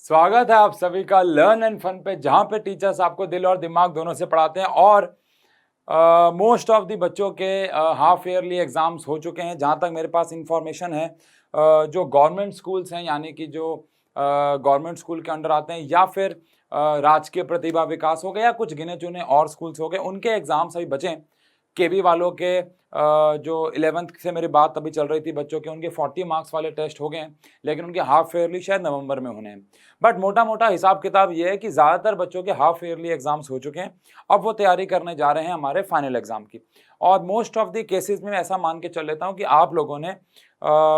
स्वागत है आप सभी का लर्न एंड फन पे, जहां पे टीचर्स आपको दिल और दिमाग दोनों से पढ़ाते हैं। और मोस्ट ऑफ द बच्चों के हाफ ईयरली एग्जाम्स हो चुके हैं। जहां तक मेरे पास इंफॉर्मेशन है, जो गवर्नमेंट स्कूल्स हैं, यानी कि जो गवर्नमेंट स्कूल के अंडर आते हैं, या फिर राजकीय प्रतिभा विकास हो गया, या कुछ गिने चुने और स्कूल्स हो गए, उनके एग्जाम्स अभी बचे। केवी वालों के जो 11th से मेरी बात अभी चल रही थी बच्चों के, उनके 40 मार्क्स वाले टेस्ट हो गए हैं, लेकिन उनके हाफ ईयरली शायद नवंबर में होने हैं। बट मोटा मोटा हिसाब किताब ये है कि ज़्यादातर बच्चों के हाफ ईयरली एग्जाम्स हो चुके हैं। अब वो तैयारी करने जा रहे हैं हमारे फाइनल एग्जाम की। और मोस्ट ऑफ द केसेस में मैं ऐसा मान के चल लेता हूँ कि आप लोगों ने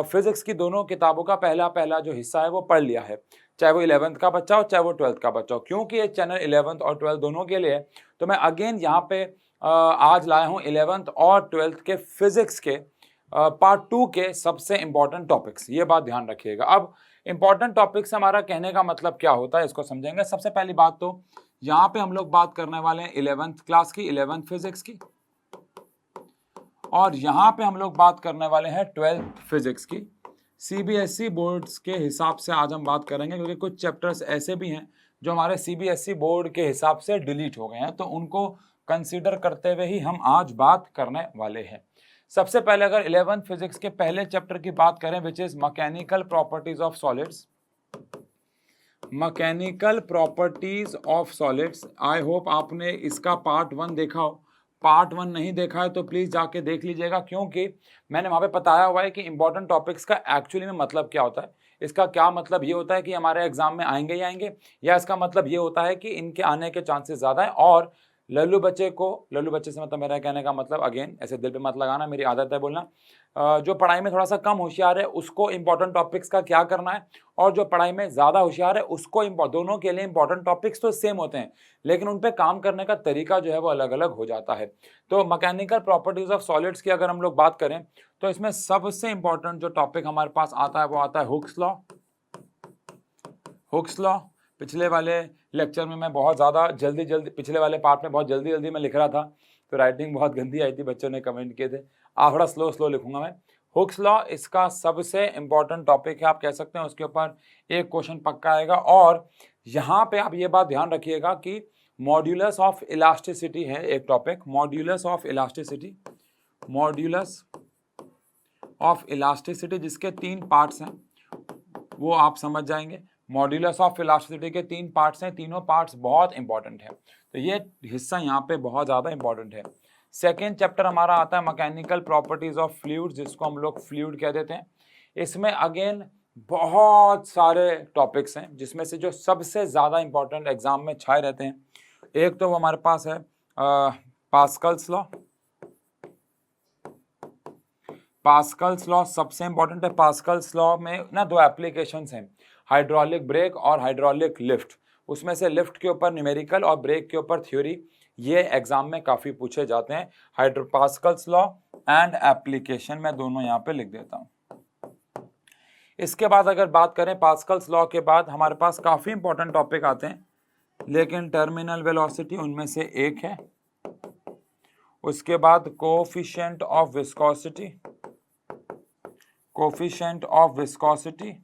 फिजिक्स की दोनों किताबों का पहला पहला जो हिस्सा है वो पढ़ लिया है, चाहे वो 11th का बच्चा हो चाहे वो 12th का बच्चा हो। क्योंकि ये चैनल 11th और 12th दोनों के लिए है, तो मैं अगेन यहाँ पे आज लाया हूँ 11th और 12th के फिजिक्स के पार्ट 2 के सबसे इंपॉर्टेंट टॉपिक्स। ये बात ध्यान रखिएगा। अब इंपॉर्टेंट टॉपिक्स हमारा कहने का मतलब क्या होता है, इसको समझेंगे। सबसे पहली बात तो यहाँ पे हम लोग बात करने वाले हैं 11th क्लास की, 11th फिजिक्स की, और यहाँ पे हम लोग बात करने वाले हैं 12th फिजिक्स की। सीबीएसई बोर्ड्स के हिसाब से आज हम बात करेंगे, क्योंकि कुछ चैप्टर्स ऐसे भी हैं जो हमारे सीबीएसई बोर्ड के हिसाब से डिलीट हो गए हैं, तो उनको कंसीडर करते हुए ही हम आज बात करने वाले हैं। सबसे पहले अगर 11th फिजिक्स के पहले चैप्टर की बात करें, which is mechanical properties of solids. Mechanical properties of solids, I hope आपने इसका पार्ट 1 देखा हो। पार्ट 1 नहीं देखा है तो प्लीज जाके देख लीजिएगा, क्योंकि मैंने वहां पे बताया हुआ है कि इंपॉर्टेंट टॉपिक्स का एक्चुअली में मतलब क्या होता है। इसका क्या मतलब ये होता है कि हमारे एग्जाम में आएंगे ही आएंगे, या इसका मतलब ये होता है कि इनके आने के चांसेस ज्यादा है। और लल्लू बच्चे को, लल्लू बच्चे से मतलब मेरा कहने का मतलब, अगेन ऐसे दिल पे मत लगाना, मेरी आदत है बोलना, जो पढ़ाई में थोड़ा सा कम होशियार है उसको इंपॉर्टेंट टॉपिक्स का क्या करना है, और जो पढ़ाई में ज्यादा होशियार है उसको दोनों के लिए इंपॉर्टेंट टॉपिक्स तो सेम होते हैं, लेकिन उन पे काम करने का तरीका जो है वो अलग अलग हो जाता है। तो मैकेनिकल प्रॉपर्टीज ऑफ सॉलिड्स की अगर हम लोग बात करें, तो इसमें सबसे इंपॉर्टेंट जो टॉपिक हमारे पास आता है वो आता है हुक्स लॉ। हुक्स लॉ पिछले वाले लेक्चर में मैं बहुत ज़्यादा जल्दी पिछले वाले पार्ट में बहुत जल्दी मैं लिख रहा था, तो राइटिंग बहुत गंदी आई थी, बच्चों ने कमेंट किए थे। थोड़ा स्लो लिखूंगा मैं। हुक्स लॉ इसका सबसे इंपॉर्टेंट टॉपिक है, आप कह सकते हैं। उसके ऊपर एक क्वेश्चन पक्का आएगा। और यहाँ पे आप ये बात ध्यान रखिएगा कि मॉड्यूलस ऑफ इलास्टिसिटी है एक topic. Modulus of elasticity, modulus of elasticity जिसके 3 पार्ट्स हैं, वो आप समझ जाएंगे। मॉड्यूलस ऑफ इलास्टिसिटी के 3 पार्ट्स हैं, तीनों पार्ट्स बहुत इंपॉर्टेंट है, तो ये हिस्सा यहाँ पे बहुत ज़्यादा इंपॉर्टेंट है। सेकेंड चैप्टर हमारा आता है मैकेनिकल प्रॉपर्टीज ऑफ फ्लूइड, जिसको हम लोग फ्लूइड कह देते हैं। इसमें अगेन बहुत सारे टॉपिक्स हैं, जिसमें से जो सबसे ज़्यादा इंपॉर्टेंट एग्जाम में छाए रहते हैं, एक तो वो हमारे पास है पास्कल्स लॉ। पास्कल्स लॉ सबसे इंपॉर्टेंट है। पास्कल्स लॉ में ना 2 एप्लीकेशंस हैं, हाइड्रोलिक ब्रेक और हाइड्रोलिक लिफ्ट। उसमें से लिफ्ट के ऊपर न्यूमेरिकल और ब्रेक के ऊपर थ्योरी, ये एग्जाम में काफ़ी पूछे जाते हैं। पास्कल्स लॉ एंड एप्लीकेशन, मैं दोनों यहाँ पे लिख देता हूँ। इसके बाद अगर बात करें पास्कल्स लॉ के बाद, हमारे पास काफ़ी इंपॉर्टेंट टॉपिक आते हैं, लेकिन टर्मिनल वेलोसिटी उनमें से एक है। उसके बाद coefficient of viscosity, coefficient of viscosity.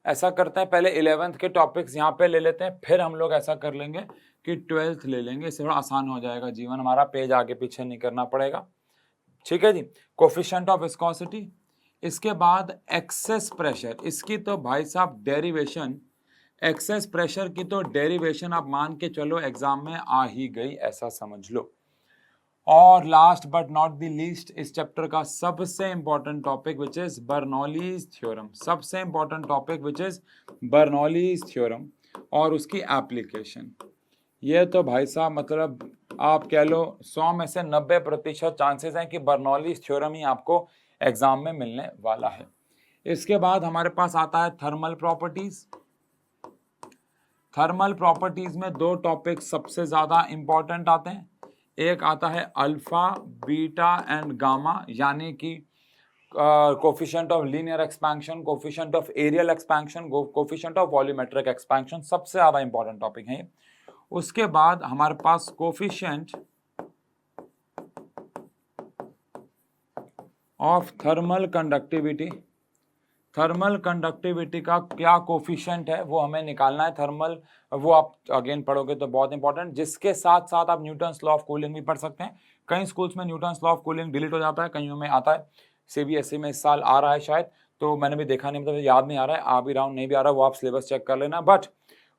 ऐसा करते हैं, पहले 11th के टॉपिक्स यहाँ पे ले लेते हैं, फिर हम लोग ऐसा कर लेंगे कि 12th ले लेंगे। इससे थोड़ा आसान हो जाएगा जीवन हमारा, पेज आगे पीछे नहीं करना पड़ेगा। ठीक है जी। कोफिशिएंट ऑफ विस्कोसिटी, इसके बाद एक्सेस प्रेशर, इसकी तो भाई साहब डेरिवेशन, एक्सेस प्रेशर की तो डेरिवेशन आप मान के चलो एग्जाम में आ ही गई, ऐसा समझ लो। और last but not the least, इस चैप्टर का सबसे important topic which is Bernoulli's theorem. सबसे important topic which is Bernoulli's theorem और उसकी एप्लीकेशन। ये तो भाई साहब मतलब आप कह लो 100 में से 90% चांसेस हैं कि बर्नौलीज थ्योरम ही आपको एग्जाम में मिलने वाला है। इसके बाद हमारे पास आता है थर्मल प्रॉपर्टीज। थर्मल प्रॉपर्टीज में 2 टॉपिक सबसे ज्यादा इंपॉर्टेंट आते हैं। एक आता है अल्फा, बीटा एंड गामा, यानी कि coefficient of linear expansion, coefficient of areal expansion, coefficient of volumetric expansion, सबसे ज्यादा इंपॉर्टेंट टॉपिक है। उसके बाद हमारे पास coefficient of thermal conductivity. Thermal conductivity का क्या कोफिशिएंट है वो हमें निकालना है। थर्मल वो आप अगेन पढ़ोगे तो बहुत इंपॉर्टेंट, जिसके साथ साथ आप न्यूटन्स लॉ ऑफ कूलिंग भी पढ़ सकते हैं। कई स्कूल्स में Newton's law of cooling delete हो जाता है, कईयों में आता है। सीबीएसई में इस साल आ रहा है शायद, तो मैंने भी देखा नहीं, मतलब याद नहीं आ रहा है, आ भी रहा हूँ नहीं भी आ रहा, वो आप सिलेबस चेक कर लेना। But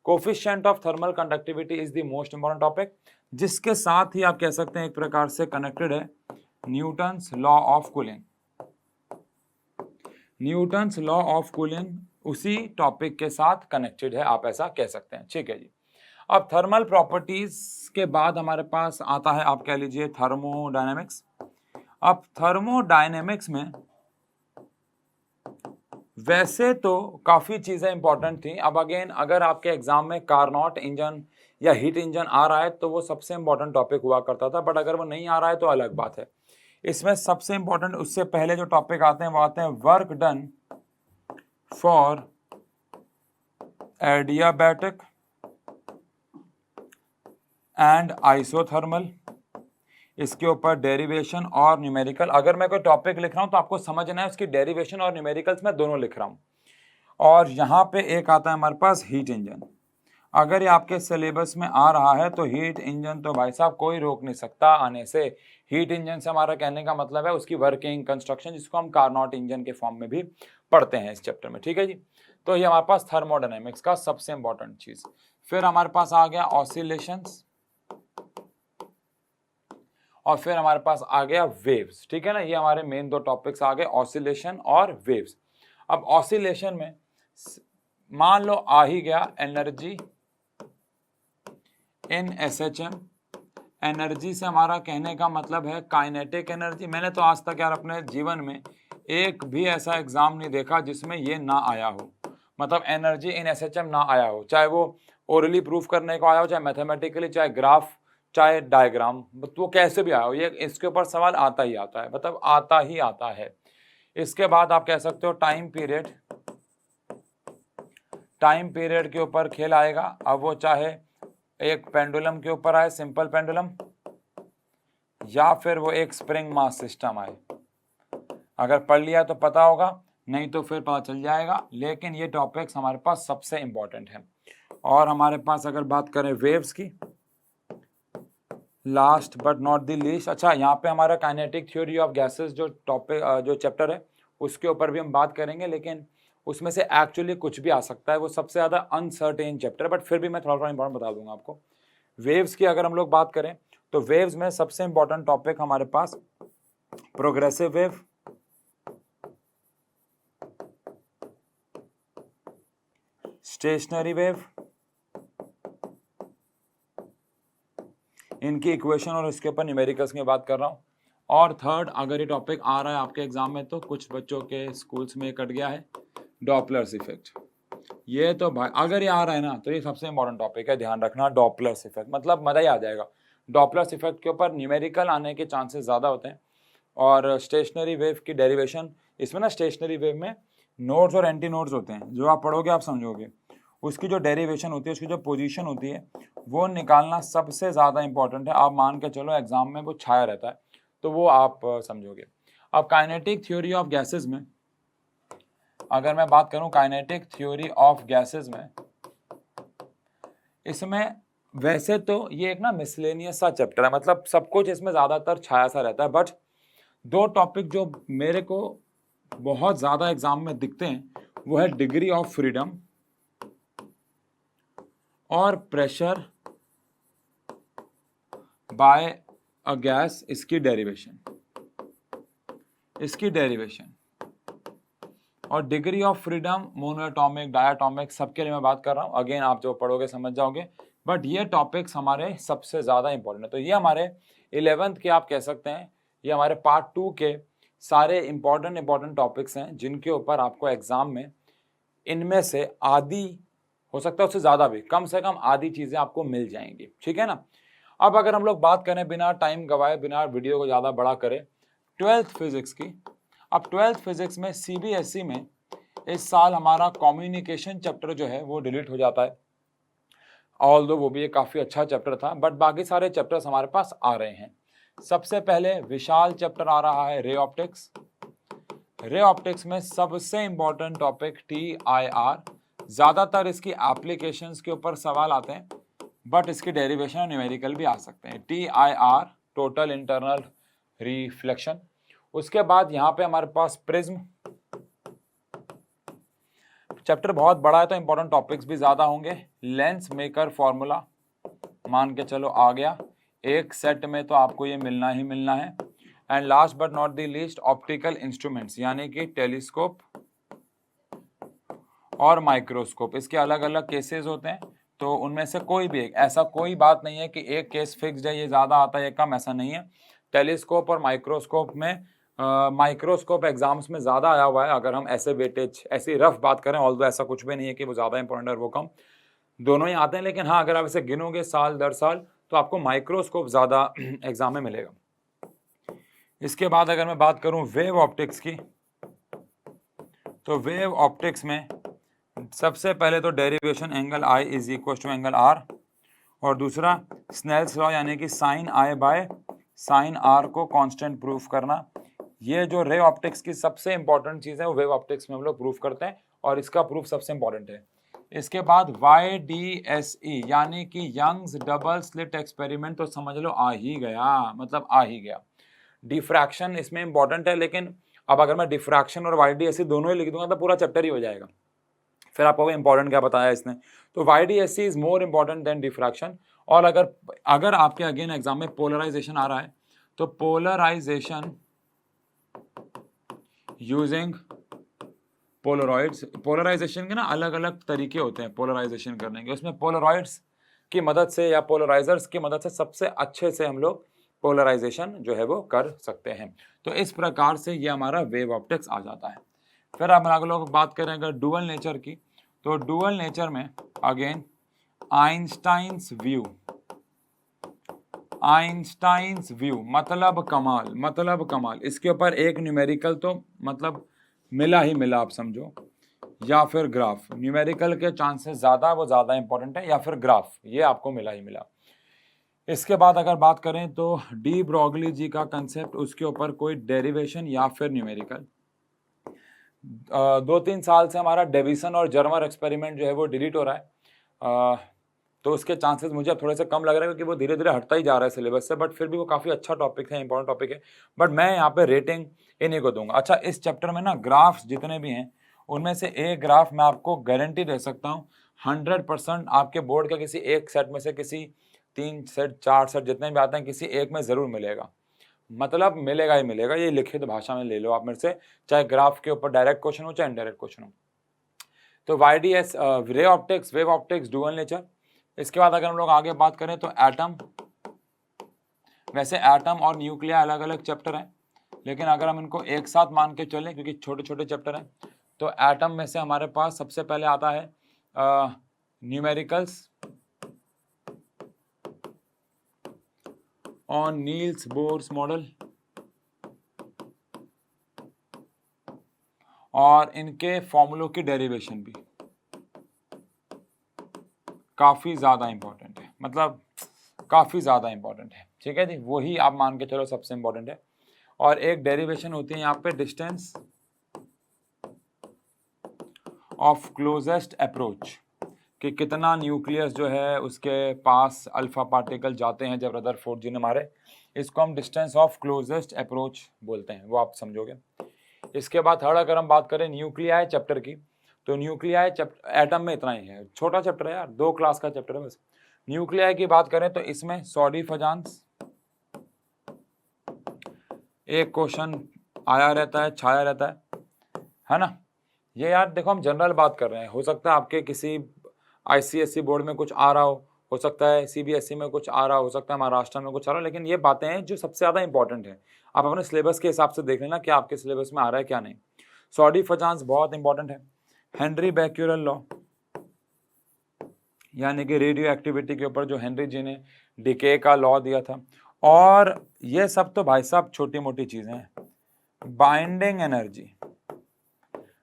coefficient of thermal conductivity is the most important topic, जिसके साथ ही आप कह सकते हैं एक प्रकार से कनेक्टेड है Newton's law of cooling. Newton's law of cooling उसी टॉपिक के साथ कनेक्टेड है, आप ऐसा कह सकते हैं। ठीक है जी। अब थर्मल प्रॉपर्टीज के बाद हमारे पास आता है, आप कह लीजिए, थर्मोडायनेमिक्स। अब थर्मोडायनेमिक्स में वैसे तो काफी चीजें इंपॉर्टेंट थी। अब अगेन अगर आपके एग्जाम में कार्नोट इंजन या हीट इंजन आ रहा है तो वो सबसे इंपॉर्टेंट टॉपिक हुआ करता था, बट अगर वो नहीं आ रहा है तो अलग बात है। इसमें सबसे इंपॉर्टेंट, उससे पहले जो टॉपिक आते हैं वो आते हैं work done for adiabatic and isothermal, इसके ऊपर डेरिवेशन और न्यूमेरिकल। अगर मैं कोई टॉपिक लिख रहा हूं तो आपको समझना है उसकी डेरिवेशन और न्यूमेरिकल्स मैं दोनों लिख रहा हूं। और यहाँ पे एक आता है हमारे पास हीट इंजन। अगर ये आपके सिलेबस में आ रहा है तो हीट इंजन तो भाई साहब कोई रोक नहीं सकता आने से। हीट इंजन से हमारा कहने का मतलब है उसकी वर्किंग, कंस्ट्रक्शन, जिसको हम कार्नोट इंजन के फॉर्म में भी पढ़ते हैं इस चैप्टर में। ठीक है जी। तो ये हमारे पास थर्मोडायनेमिक्स का सबसे इंपॉर्टेंट चीज। फिर हमारे पास आ गया ऑसिलेशंस, और फिर हमारे पास आ गया वेव्स। ठीक है ना, ये हमारे मेन दो टॉपिक्स आ गए, ऑसिलेशन और वेव्स। अब ऑसिलेशन में मान लो आ ही गया एनर्जी इन एसएचएम। एनर्जी से हमारा कहने का मतलब है काइनेटिक एनर्जी। मैंने तो आज तक यार अपने जीवन में एक भी ऐसा एग्जाम नहीं देखा जिसमें ये ना आया हो, मतलब एनर्जी इन एसएचएम ना आया हो, चाहे वो ओरली प्रूफ करने को आया हो, चाहे मैथमेटिकली, चाहे ग्राफ, चाहे डायग्राम, तो वो कैसे भी आया हो, ये इसके ऊपर सवाल आता ही आता है, मतलब आता ही आता है। इसके बाद आप कह सकते हो टाइम पीरियड। टाइम पीरियड के ऊपर खेल आएगा। अब वो चाहे एक पेंडुलम के ऊपर आए, सिंपल पेंडुलम, या फिर वो एक स्प्रिंग मास सिस्टम आए। अगर पढ़ लिया तो पता होगा, नहीं तो फिर पता चल जाएगा, लेकिन ये टॉपिक्स हमारे पास सबसे इंपॉर्टेंट है। और हमारे पास अगर बात करें वेव्स की, last but not the least, अच्छा यहाँ पे हमारा काइनेटिक थ्योरी ऑफ गैसेस जो टॉपिक जो चैप्टर है उसके ऊपर भी हम बात करेंगे, लेकिन उसमें से एक्चुअली कुछ भी आ सकता है, वो सबसे ज़्यादा अनसर्टेन चैप्टर है, बट फिर भी मैं थोड़ा थोड़ा इंपॉर्टेंट बता दूंगा आपको। वेव्स की अगर हम लोग बात करें तो वेव्स में सबसे इंपॉर्टेंट टॉपिक हमारे पास प्रोग्रेसिव वेव, स्टेशनरी वेव, इनकी इक्वेशन और इसके ऊपर न्यूमेरिकल्स की बात कर रहा हूँ। और थर्ड, अगर ये टॉपिक आ रहा है आपके एग्जाम में तो कुछ बच्चों के स्कूल्स में कट गया है, डॉपलर्स इफेक्ट। ये तो भाई अगर ये आ रहा है ना तो ये सबसे इंपॉर्टेंट टॉपिक है, ध्यान रखना। डॉपलर्स इफेक्ट मतलब मजा ही आ जाएगा। डॉपलर्स इफेक्ट के ऊपर न्यूमेरिकल आने के चांसेस ज़्यादा होते हैं। और स्टेशनरी वेव की डेरिवेशन, इसमें ना स्टेशनरी वेव में नोड्स और एंटी नोड्स होते हैं, जो आप पढ़ोगे आप समझोगे। उसकी जो डेरिवेशन होती है, उसकी जो पोजीशन होती है, वो निकालना सबसे ज़्यादा इंपॉर्टेंट है। आप मान के चलो एग्जाम में वो छाया रहता है, तो वो आप समझोगे। अब काइनेटिक थ्योरी ऑफ गैसेस में अगर मैं बात करूं, काइनेटिक थ्योरी ऑफ गैसेस में, इसमें वैसे तो ये एक ना मिसलेनियस सा चैप्टर है, मतलब सब कुछ इसमें ज़्यादातर छाया सा रहता है, बट दो टॉपिक जो मेरे को बहुत ज़्यादा एग्जाम में दिखते हैं वो है डिग्री ऑफ फ्रीडम और प्रेशर बाय अ गैस, इसकी डेरिवेशन और degree of freedom, monoatomic, diatomic, सबके लिए मैं बात कर रहा हूँ। अगेन आप जो पढ़ोगे समझ जाओगे, बट ये टॉपिक्स हमारे सबसे ज़्यादा इंपॉर्टेंट है। तो ये हमारे 11th के आप कह सकते हैं, ये हमारे पार्ट 2 के सारे इंपॉर्टेंट टॉपिक्स हैं, जिनके ऊपर आपको एग्जाम में इनमें से आधी, हो सकता है उससे ज़्यादा भी, कम से कम आधी चीज़ें आपको मिल जाएंगी। ठीक है ना। अब अगर हम लोग बात करें बिना टाइम गवाए, बिना वीडियो को ज़्यादा बड़ा करें, 12th फिजिक्स की। अब 12th फिजिक्स में सीबीएसई में इस साल हमारा कम्युनिकेशन चैप्टर जो है वो डिलीट हो जाता है। ऑल्दो वो भी एक काफ़ी अच्छा चैप्टर था, बट बाकी सारे चैप्टर्स हमारे पास आ रहे हैं। सबसे पहले विशाल चैप्टर आ रहा है रे ऑप्टिक्स, रे ऑप्टिक्स में सबसे इंपॉर्टेंट टॉपिक TIR, ज्यादातर इसकी एप्लीकेशंस के ऊपर सवाल आते हैं, बट इसकी डेरिवेशन और न्यूमेरिकल भी आ सकते हैं। TIR, total internal reflection. उसके बाद यहाँ पे हमारे पास प्रिज्म, चैप्टर बहुत बड़ा है तो इंपॉर्टेंट टॉपिक्स भी ज्यादा होंगे। लेंस मेकर फॉर्मूला मान के चलो आ गया, एक सेट में तो आपको ये मिलना ही मिलना है। And last but not the least optical instruments, यानी कि टेलीस्कोप और माइक्रोस्कोप। इसके अलग अलग केसेस होते हैं, तो उनमें से कोई भी एक, ऐसा कोई बात नहीं है कि एक केस फिक्स्ड है, ये ज्यादा आता है ये कम, ऐसा नहीं है। टेलीस्कोप और माइक्रोस्कोप में माइक्रोस्कोप एग्जाम्स में ज्यादा आया हुआ है, अगर हम ऐसे वेटेज ऐसी रफ बात करें, ऑल्दो ऐसा कुछ भी नहीं है कि वो ज्यादा इंपॉर्टेंट है और वो कम, दोनों ही आते हैं। लेकिन हाँ, अगर आप इसे गिनोगे साल दर साल तो आपको माइक्रोस्कोप ज्यादा एग्जाम में मिलेगा। इसके बाद अगर मैं बात करूं वेव ऑप्टिक्स की, तो वेव ऑप्टिक्स में सबसे पहले तो derivation angle I is equal to angle R, और दूसरा स्नेल्स लॉ यानी कि sine I by sine R को कांस्टेंट प्रूफ करना। ये जो रे ऑप्टिक्स की सबसे इंपॉर्टेंट चीज है वो वेव ऑप्टिक्स में हम लोग प्रूफ करते हैं, और इसका प्रूफ सबसे इंपॉर्टेंट है। इसके बाद YDSE यानी कि यंग्स डबल स्लिट एक्सपेरिमेंट, तो समझ लो आ ही गया, मतलब आ ही गया। डिफ्रैक्शन इसमें इंपॉर्टेंट है, लेकिन अब अगर मैं डिफ्रैक्शन और YDSE दोनों ही लिख दूंगा तो पूरा चैप्टर ही हो जाएगा, फिर आपको इंपॉर्टेंट क्या बताया इसने। तो YDSE is more important than diffraction. और अगर आपके अगेन एग्जाम में पोलराइजेशन आ रहा है, तो पोलराइजेशन यूजिंग पोलरॉइड्स, पोलराइजेशन के ना अलग अलग तरीके होते हैं पोलराइजेशन करने के, उसमें पोलरॉइड्स की मदद से या पोलराइजर्स की मदद से सबसे अच्छे से हम लोग पोलराइजेशन जो है वो कर सकते हैं। तो इस प्रकार से ये हमारा वेव ऑप्टिक्स आ जाता है। फिर हम अगर लोग बात करें अगर डुअल नेचर की, तो डुअल नेचर में again Einstein's view, Einstein's view मतलब कमाल, मतलब कमाल। इसके ऊपर एक न्यूमेरिकल तो मतलब मिला ही मिला, आप समझो, या फिर ग्राफ। न्यूमेरिकल के चांसेस ज्यादा, वो ज्यादा इंपॉर्टेंट है, या फिर ग्राफ, ये आपको मिला ही मिला। इसके बाद अगर बात करें तो डी ब्रॉगली जी का कंसेप्ट, उसके ऊपर कोई डेरिवेशन या फिर न्यूमेरिकल। 2-3 साल से हमारा डेविसन और जर्मर एक्सपेरिमेंट जो है वो डिलीट हो रहा है, तो उसके चांसेस मुझे अब थोड़े से कम लग रहे हैं, क्योंकि वो धीरे धीरे हटता ही जा रहा है सिलेबस से, बट फिर भी वो काफ़ी अच्छा टॉपिक है, इंपॉर्टेंट टॉपिक है। बट मैं यहाँ पे रेटिंग इन्हीं को दूंगा। अच्छा, इस चैप्टर में ना ग्राफ्स जितने भी हैं, उनमें से एक ग्राफ मैं आपको गारंटी दे सकता हूँ 100% आपके बोर्ड के किसी एक सेट में से, किसी 3 सेट 4 सेट जितने भी आते हैं, किसी एक में ज़रूर मिलेगा, मतलब मिलेगा ही मिलेगा। ये लिखित भाषा में ले लो आप मेरे से, चाहे ग्राफ के ऊपर डायरेक्ट क्वेश्चन हो चाहे इनडायरेक्ट क्वेश्चन हो। तो YDS ray optics, wave optics, dual nature. इसके बाद अगर हम लोग आगे बात करें तो एटम, वैसे एटम और न्यूक्लिया अलग अलग चैप्टर हैं, लेकिन अगर हम इनको एक साथ मान के चलें क्योंकि छोटे छोटे चैप्टर हैं, तो एटम में से हमारे पास सबसे पहले आता है numericals on Niels Bohr's model, और इनके फॉर्मूलों की डेरिवेशन भी काफ़ी ज़्यादा इंपॉर्टेंट है, मतलब काफ़ी ज़्यादा इंपॉर्टेंट है। ठीक है जी, वही आप मान के चलो सबसे इंपॉर्टेंट है। और एक डेरिवेशन होती है यहाँ पे डिस्टेंस ऑफ क्लोजेस्ट अप्रोच, कि कितना न्यूक्लियस जो है उसके पास अल्फा पार्टिकल जाते हैं जब रदरफोर्ड जी ने मारे, इसको हम डिस्टेंस ऑफ क्लोजेस्ट अप्रोच बोलते हैं, वो आप समझोगे। इसके बाद थर्ड अगर हम बात करें न्यूक्लियाई चैप्टर की, तो न्यूक्लियाई चैप्टर एटम में इतना ही है, छोटा चैप्टर है यार, 2 क्लास का चैप्टर है बस। न्यूक्लियाई की बात करें तो इसमें सॉडी फजान्स एक क्वेश्चन आया रहता है, छाया रहता है ना। ये यार देखो, हम जनरल बात कर रहे हैं, हो सकता है आपके किसी ICSE बोर्ड में कुछ आ रहा हो सकता है CBSE में कुछ आ रहा हो सकता है महाराष्ट्र में कुछ आ रहा हो, लेकिन ये बातें हैं जो सबसे ज़्यादा इंपॉर्टेंट है। आप अपने सिलेबस के हिसाब से देख लेना क्या आपके सिलेबस में आ रहा है क्या नहीं। सॉडी फजान्स बहुत इंपॉर्टेंट है। हेनरी बैक्यूरेल लॉ, यानी कि रेडियो एक्टिविटी के ऊपर जो हेनरी जी ने डिके का लॉ दिया था। और ये सब तो भाई साहब छोटी मोटी चीज़ें हैं। Binding energy,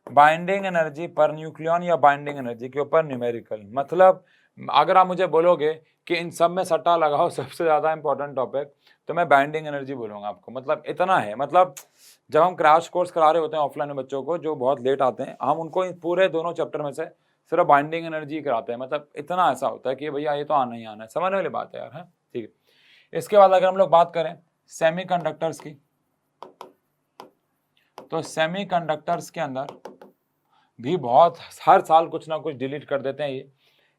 binding energy per nucleon या बाइंडिंग एनर्जी के ऊपर न्यूमेरिकल, मतलब अगर आप मुझे बोलोगे कि इन सब में सट्टा लगाओ सबसे ज़्यादा इंपॉर्टेंट टॉपिक, तो मैं बाइंडिंग एनर्जी बोलूँगा आपको, मतलब इतना है, मतलब जब हम क्रैश कोर्स करा रहे होते हैं ऑफलाइन में बच्चों को जो बहुत लेट आते हैं, हम उनको इन पूरे दोनों चैप्टर में से सिर्फ बाइंडिंग एनर्जी कराते हैं। मतलब इतना ऐसा होता है कि भैया ये तो आना ही आना है, समझने वाली बात है यार, है ठीक है। इसके बाद अगर हम लोग बात करें सेमीकंडक्टर्स की, तो सेमीकंडक्टर्स के अंदर भी बहुत हर साल कुछ ना कुछ डिलीट कर देते हैं ये,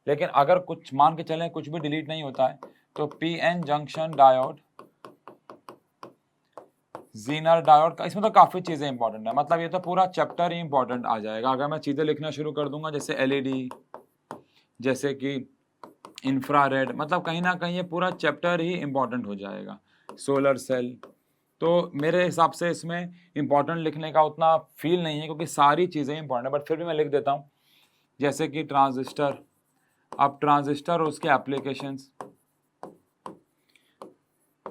लेकिन अगर कुछ मान के चलें कुछ भी डिलीट नहीं होता है तो PN junction diode, Zener diode का, इसमें तो काफ़ी चीज़ें इंपॉर्टेंट है। मतलब ये तो पूरा चैप्टर ही इंपॉर्टेंट आ जाएगा अगर मैं चीज़ें लिखना शुरू कर दूंगा, जैसे एलईडी, जैसे कि इंफ्रारेड, मतलब कहीं ना कहीं ये पूरा चैप्टर ही इंपॉर्टेंट हो जाएगा। सोलर सेल, तो मेरे हिसाब से इसमें इंपॉर्टेंट लिखने का उतना फील नहीं है क्योंकि सारी चीज़ें इंपॉर्टेंट है, बट फिर भी मैं लिख देता हूँ। जैसे कि ट्रांजिस्टर, अब ट्रांजिस्टर और उसके एप्लीकेशंस,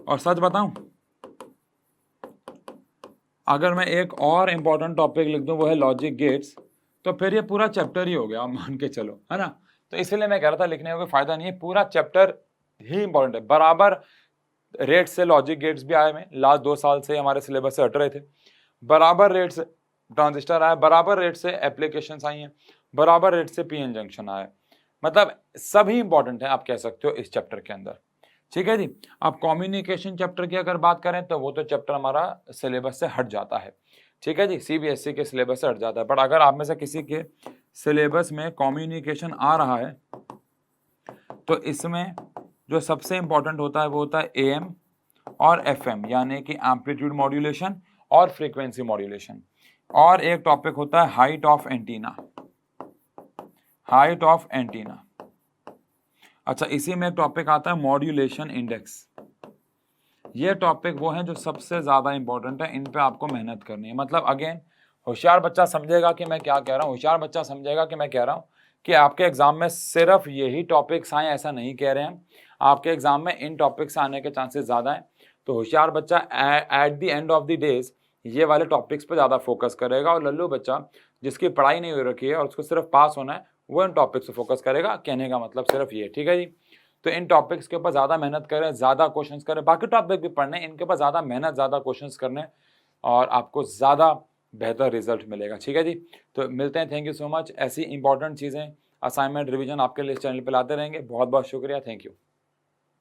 और सच बताऊं अगर मैं एक और इम्पॉर्टेंट टॉपिक लिख दूं वो है लॉजिक गेट्स, तो फिर ये पूरा चैप्टर ही हो गया, मान के चलो, है ना। तो इसलिए मैं कह रहा था लिखने का कोई फायदा नहीं है, पूरा चैप्टर ही इंपॉर्टेंट है। बराबर रेट से लॉजिक गेट्स भी आए हैं, लास्ट 2 साल से हमारे सिलेबस से हट रहे थे, बराबर रेट से ट्रांजिस्टर आया, बराबर रेट से एप्लीकेशंस आई हैं, बराबर रेट से पीएन जंक्शन आया। मतलब सभी इंपॉर्टेंट है आप कह सकते हो इस चैप्टर के अंदर, ठीक है जी। अब कम्युनिकेशन चैप्टर की अगर बात करें तो वो तो चैप्टर हमारा सिलेबस से हट जाता है, ठीक है जी, सीबीएसई के सिलेबस से हट जाता है। बट अगर आप में से किसी के सिलेबस में कम्युनिकेशन आ रहा है तो इसमें जो सबसे इंपॉर्टेंट होता है वो होता है एएम और एफएम, यानी कि एम्पलीट्यूड मॉड्यूलेशन और फ्रीक्वेंसी मॉड्यूलेशन। और एक टॉपिक होता है height of antenna, height of antenna. अच्छा, इसी में एक टॉपिक आता है मॉड्यूलेशन इंडेक्स। ये टॉपिक वो हैं जो सबसे ज़्यादा इंपॉर्टेंट है, इन पे आपको मेहनत करनी है। मतलब अगेन होशियार बच्चा समझेगा कि मैं क्या कह रहा हूँ, होशियार बच्चा समझेगा कि मैं कह रहा हूँ कि आपके एग्जाम में सिर्फ यही टॉपिक्स आए, ऐसा नहीं कह रहे हैं। आपके एग्जाम में इन टॉपिक्स आने के चांसेस ज़्यादा हैं। तो होशियार बच्चा at the end of the days ये वाले टॉपिक्स पर ज़्यादा फोकस करेगा, और लल्लू बच्चा जिसकी पढ़ाई नहीं हो रखी है और उसको सिर्फ पास होना है वो इन टॉपिक्स पर फोकस करेगा। कहने का मतलब सिर्फ ये, ठीक है जी। तो इन टॉपिक्स के ऊपर ज़्यादा मेहनत करें, ज़्यादा क्वेश्चंस करें, बाकी टॉपिक भी पढ़ने, इनके ऊपर ज़्यादा मेहनत, ज़्यादा क्वेश्चंस करने, और आपको ज़्यादा बेहतर रिजल्ट मिलेगा, ठीक है जी। तो मिलते हैं, थैंक यू सो मच। ऐसी इंपॉर्टेंट चीज़ें, असाइनमेंट, रिवीजन आपके लिए इस चैनल पर लाते रहेंगे। बहुत बहुत शुक्रिया, थैंक यू।